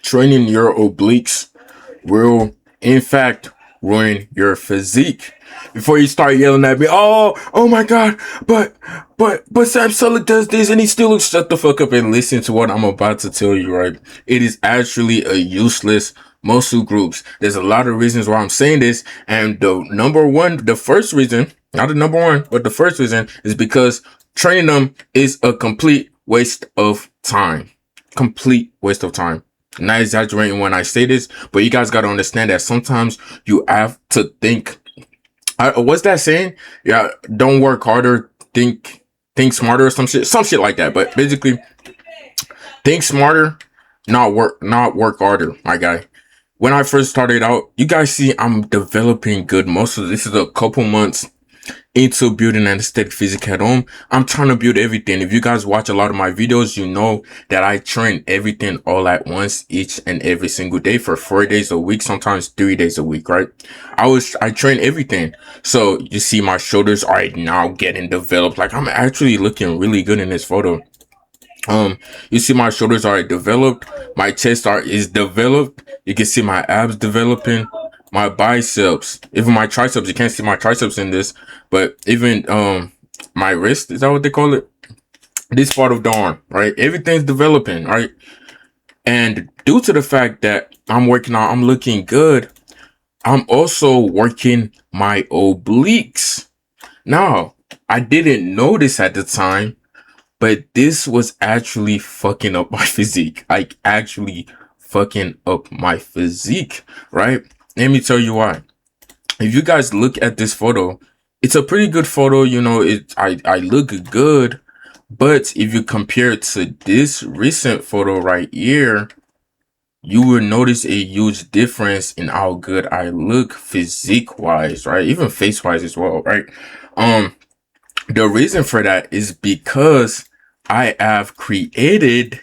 training your obliques will, in fact, ruin your physique. Before you start yelling at me, oh my God, but Sam Sulek does this and he still looks. Shut the fuck up and listen to what I'm about to tell you. Right? It is actually a useless muscle groups. There's a lot of reasons why I'm saying this, and the first reason, not the number one, but the first reason is because training them is a complete waste of time. Complete waste of time. Not exaggerating when I say this, but you guys got to understand that sometimes you have to think. What's that saying? Yeah, don't work harder, think smarter, or some shit like that. But basically, think smarter, not work harder, my guy. When I first started out, you guys see I'm developing good muscles. This is a couple months into building an aesthetic physique at home. I'm trying to build everything. If you guys watch a lot of my videos, you know that I train everything all at once, each and every single day for 4 days a week, sometimes 3 days a week, right? I train everything. So you see my shoulders are now getting developed. Like I'm actually looking really good in this photo. You see my shoulders are developed, my chest is developed. You can see my abs developing, my biceps, even my triceps. You can't see my triceps in this, but even my wrist, is that what they call it? This part of the arm, right? Everything's developing, right? And due to the fact that I'm working out, I'm looking good, I'm also working my obliques. Now, I didn't notice at the time, but this was actually fucking up my physique. Like actually fucking up my physique, right? Let me tell you why. If you guys look at this photo, it's a pretty good photo, you know, I look good, but if you compare it to this recent photo right here, you will notice a huge difference in how good I look physique wise, right? Even face wise as well, right? Um the reason for that is because I have created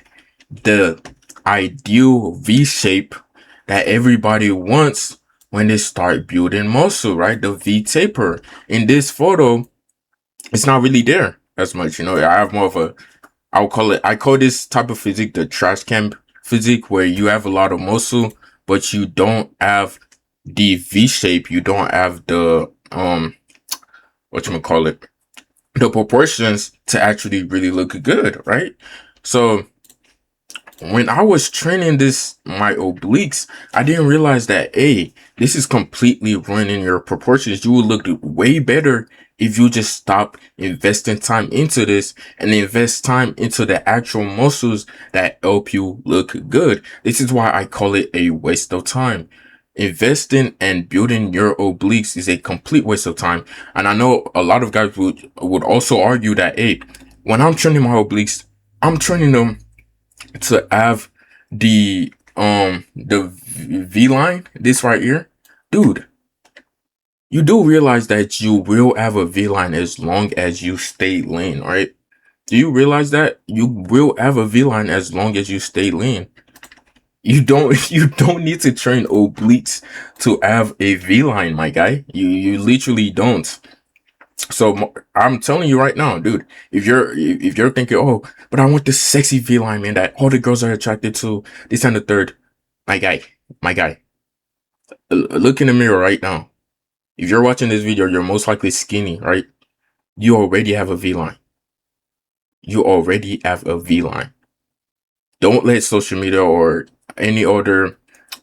the ideal V shape that everybody wants when they start building muscle, right? The V taper. In this photo, it's not really there as much. You know, I have more of a, I call this type of physique the trash can physique, where you have a lot of muscle, but you don't have the V shape. You don't have the, whatchamacallit, the proportions to actually really look good, right? So when I was training my obliques, I didn't realize that, hey, this is completely ruining your proportions. You will look way better if you just stop investing time into this and invest time into the actual muscles that help you look good. This is why I call it a waste of time. Investing and building your obliques is a complete waste of time. And I know a lot of guys would also argue that, hey, when I'm training my obliques, I'm training them to have the V line, this right here. Dude, you do realize that you will have a V line as long as you stay lean, right? Do you realize that you will have a V line as long as you stay lean? You don't need to train obliques to have a V line, my guy. You literally don't. So I'm telling you right now, dude, if you're thinking, oh, but I want this sexy V line, man, that all the girls are attracted to, this and the third, my guy, my guy, look in the mirror right now. If you're watching this video, you're most likely skinny, right? You already have a V line. You already have a V line. Don't let social media or any other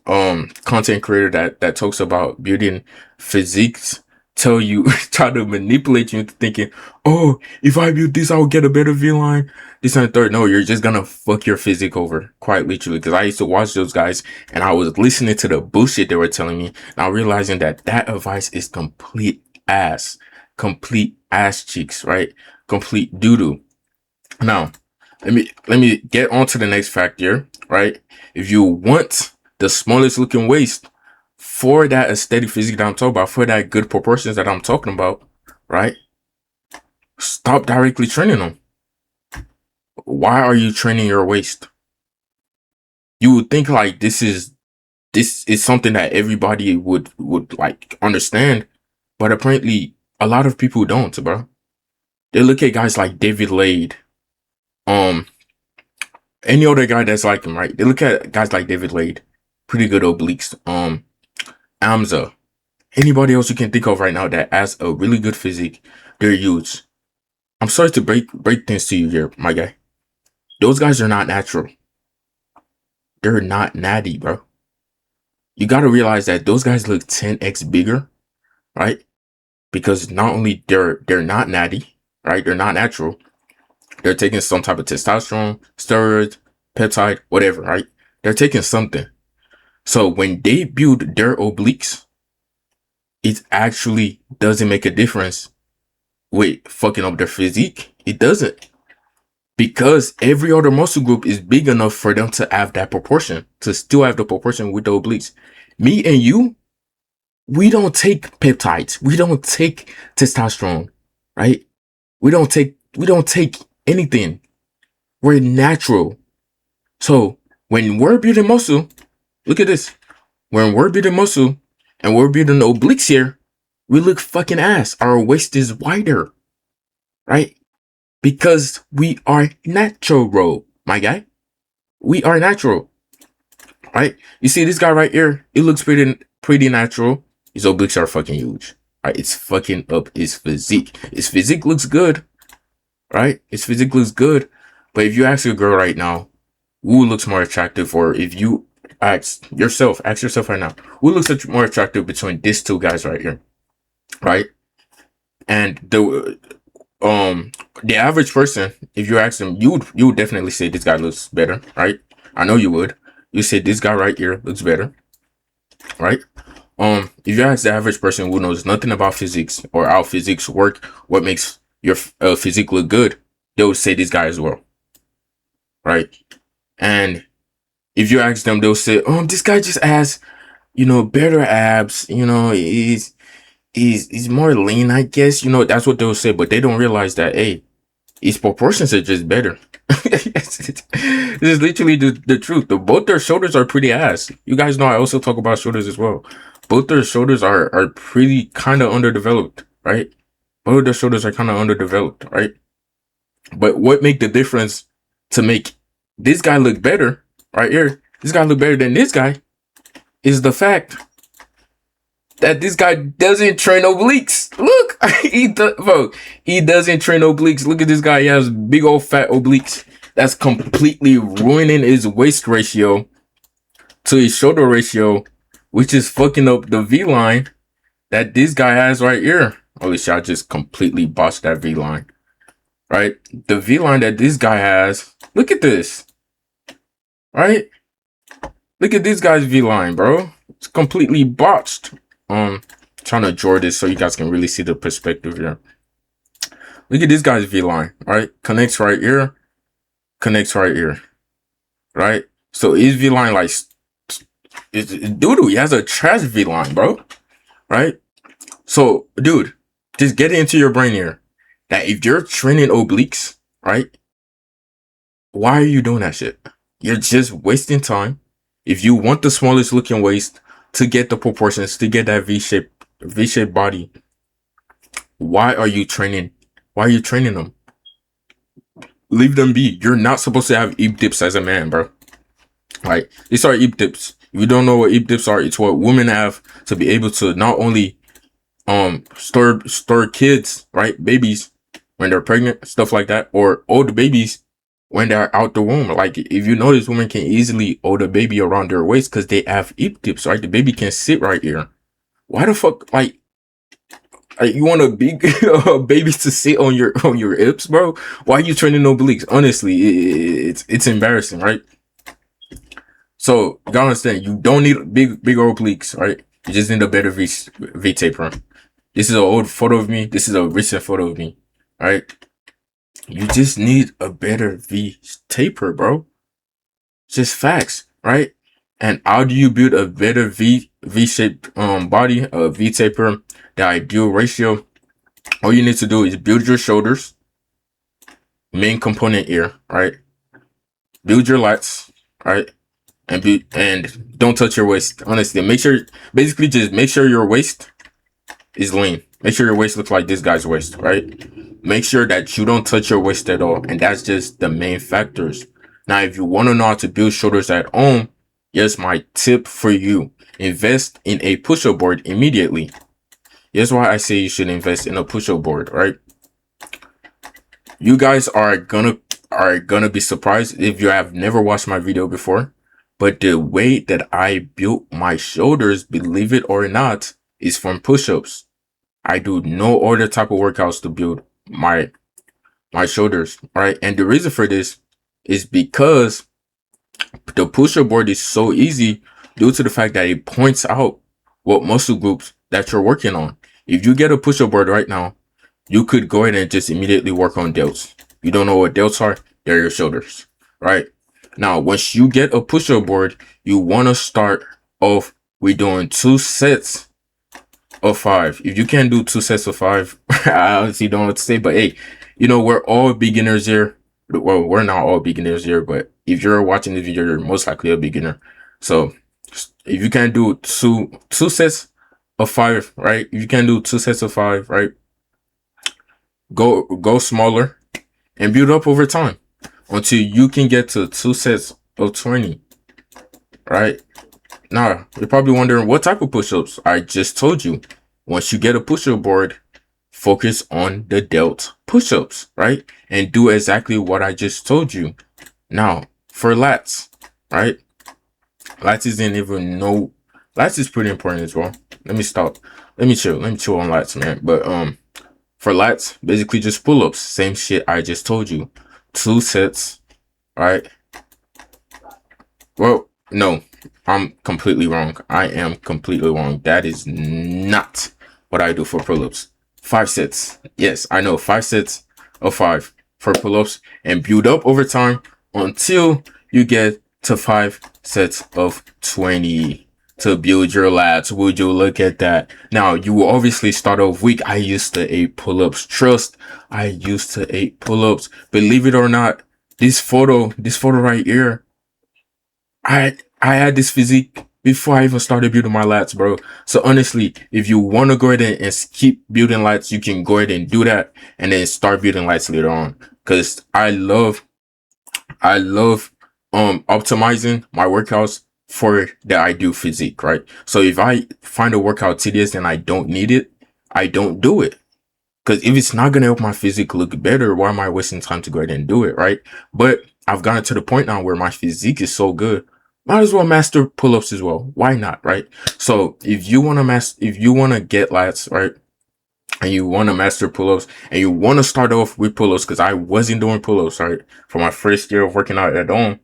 content creator that talks about building physiques tell you try to manipulate you into thinking, oh, if I build this I'll get a better V line, this and the third. No, you're just gonna fuck your physique over, quite literally, because I used to watch those guys and I was listening to the bullshit they were telling me, now realizing that advice is complete ass cheeks, right? Complete doo-doo. Now let me get on to the next factor, right? If you want the smallest looking waist for that aesthetic physique that I'm talking about, for that good proportions that I'm talking about, right? Stop directly training them. Why are you training your waist? You would think like this is something that everybody would like understand, but apparently a lot of people don't, bro. They look at guys like David Lade, um, Any other guy that's like him, right? They look at guys like David Lade, pretty good obliques. Amza, anybody else you can think of right now that has a really good physique, they're huge. I'm sorry to break things to you here, my guy. Those guys are not natural. They're not natty, bro. You got to realize that those guys look 10x bigger, right? Because not only they're not natty, right? They're not natural. They're taking some type of testosterone, steroids, peptide, whatever, right? They're taking something. So when they build their obliques, it actually doesn't make a difference with fucking up their physique. It doesn't. Because every other muscle group is big enough for them to have that proportion, to still have the proportion with the obliques. Me and you, we don't take peptides. We don't take testosterone, right? We don't take anything. We're natural. So when we're building muscle, look at this. When we're building muscle and we're building obliques here, we look fucking ass. Our waist is wider, right? Because we are natural, my guy. We are natural, right? You see this guy right here? It looks pretty natural. His obliques are fucking huge, right? It's fucking up his physique. His physique looks good, right? His physique looks good. But if you ask a girl right now, who looks more attractive, or if you ask yourself right now, who looks more attractive between these two guys right here, right? And the average person, if you ask them, you would definitely say this guy looks better, right? I know you would. You say this guy right here looks better, right? If you ask the average person who knows nothing about physics or how physics work, what makes your physique look good, they would say this guy as well, right? And if you ask them, they'll say, this guy just has, better abs, he's more lean, I guess, that's what they'll say, but they don't realize that, hey, his proportions are just better. This is literally the truth. Both their shoulders are pretty ass. You guys know I also talk about shoulders as well. Both their shoulders are pretty kind of underdeveloped, right? Both of their shoulders are kind of underdeveloped, right? But what make the difference to make this guy look better right here, this guy look better than this guy, is the fact that this guy doesn't train obliques. Look, he doesn't train obliques. Look at this guy. He has big old fat obliques. That's completely ruining his waist ratio to his shoulder ratio, which is fucking up the V line that this guy has right here. Holy shit, I just completely botched that V line. Right? The V line that this guy has. Look at this. Right? Look at this guy's V line, bro. It's completely botched. Trying to draw this so you guys can really see the perspective here. Look at this guy's V line, right? Connects right here, connects right here, right? So his V line, like, it's doo-doo. He has a trash V line, bro, right? So, dude, just get it into your brain here that if you're training obliques, right? Why are you doing that shit? You're just wasting time. If you want the smallest looking waist to get the proportions, to get that V-shaped body, why are you training? Why are you training them? Leave them be. You're not supposed to have hip dips as a man, bro. Right? These are hip dips. If you don't know what hip dips are, it's what women have to be able to not only store kids, right? Babies when they're pregnant, stuff like that, or old babies when they're out the womb. Like, if you notice, women can easily hold a baby around their waist because they have hip dips, right? The baby can sit right here. Why the fuck, like you want a big baby to sit on your hips, bro? Why are you training obliques? Honestly, it's embarrassing, right? So you gotta understand, you don't need big obliques, right? You just need a better V taper. This is an old photo of me. This is a recent photo of me, right? You just need a better V taper, bro. Just facts, right? And how do you build a better V-shaped body, a V taper, the ideal ratio? All you need to do is build your shoulders, main component here, right? Build your lats, right? And don't touch your waist. Honestly, basically just make sure your waist is lean. Make sure your waist looks like this guy's waist, right? Make sure that you don't touch your waist at all. And that's just the main factors. Now, if you want to know how to build shoulders at home, here's my tip for you. Invest in a push-up board immediately. Here's why I say you should invest in a push-up board, right? You guys are gonna be surprised if you have never watched my video before, but the way that I built my shoulders, believe it or not, is from push-ups. I do no other type of workouts to build my shoulders, right? And the reason for this is because the push-up board is so easy due to the fact that it points out what muscle groups that you're working on. If you get a push-up board right now, you could go ahead and just immediately work on delts. You don't know what delts are? They're your shoulders, right? Now, once you get a push-up board, you want to start off with doing 2 sets of 5. If you can't do 2 sets of 5, I honestly don't know what to say, but hey, you know, we're all beginners here. Well, we're not all beginners here, but if you're watching this video, you're most likely a beginner. So if you can't do two sets of 5, right? If you can do 2 sets of 5, right? Go smaller and build up over time until you can get to 2 sets of 20, right? Now, you're probably wondering what type of push-ups. I just told you. Once you get a push-up board, focus on the delt push-ups, right? And do exactly what I just told you. Now, for lats, right? Lats is pretty important as well. Let me stop. Let me chill on lats, man. But for lats, basically just pull-ups. Same shit I just told you. 2 sets, right? Well, no, I'm completely wrong. I am completely wrong. That is not what I do for pull-ups. 5 sets. Yes, I know. 5 sets of 5 for pull-ups and build up over time until you get to 5 sets of 20 to build your lats. Would you look at that? Now, you will obviously start off weak. I used to 8 pull-ups. Trust, I used to 8 pull-ups. Believe it or not, this photo right here, I had this physique before I even started building my lats, bro. So honestly, if you want to go ahead and keep building lats, you can go ahead and do that and then start building lats later on. Cause I love optimizing my workouts for the ideal physique, right? So if I find a workout tedious and I don't need it, I don't do it. Because if it's not going to help my physique look better, why am I wasting time to go ahead and do it, right? But I've gotten to the point now where my physique is so good, might as well master pull-ups as well. Why not, right? So if you want to get lats, right, and you want to master pull-ups, and you want to start off with pull-ups, because I wasn't doing pull-ups, right, for my first year of working out at home,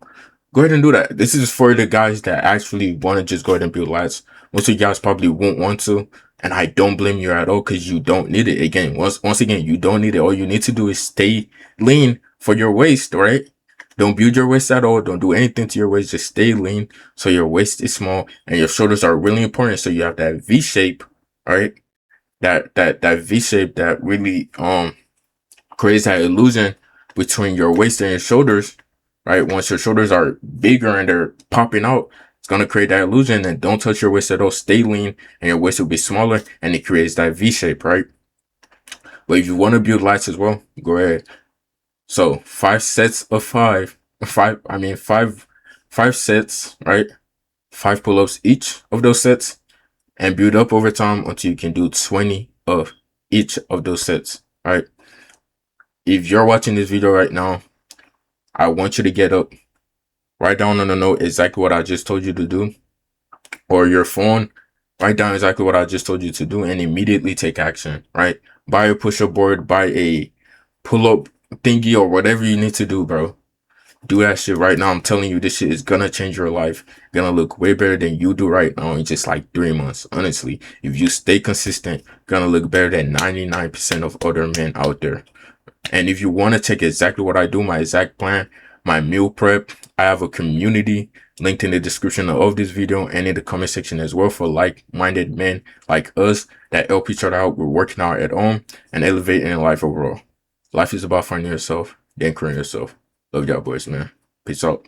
go ahead and do that. This is for the guys that actually want to just go ahead and build lats. Most of you guys probably won't want to, and I don't blame you at all because you don't need it. Again, once again, you don't need it. All you need to do is stay lean for your waist, right? Don't build your waist at all. Don't do anything to your waist. Just stay lean so your waist is small and your shoulders are really important. So you have that V shape, right? That V shape that really creates that illusion between your waist and your shoulders, right? Once your shoulders are bigger and they're popping out, it's gonna create that illusion. And don't touch your waist at all. Stay lean and your waist will be smaller and it creates that V shape, right? But if you want to build lats as well, go ahead. So 5 sets of 5 sets, right? 5 pull-ups each of those sets and build up over time until you can do 20 of each of those sets, right? If you're watching this video right now, I want you to get up, write down on a note exactly what I just told you to do, or your phone, write down exactly what I just told you to do and immediately take action, right? Buy a push-up board, buy a pull-up thingy or whatever you need to do, bro. Do that shit right now. I'm telling you, this shit is gonna change your life. Gonna look way better than you do right now in just like 3 months. Honestly, if you stay consistent, gonna look better than 99% of other men out there. And if you want to check exactly what I do, my exact plan, my meal prep, I have a community linked in the description of this video and in the comment section as well for like-minded men like us that help each other out. We're working out at home and elevating in life overall. Life is about finding yourself, then creating yourself. Love y'all boys, man. Peace out.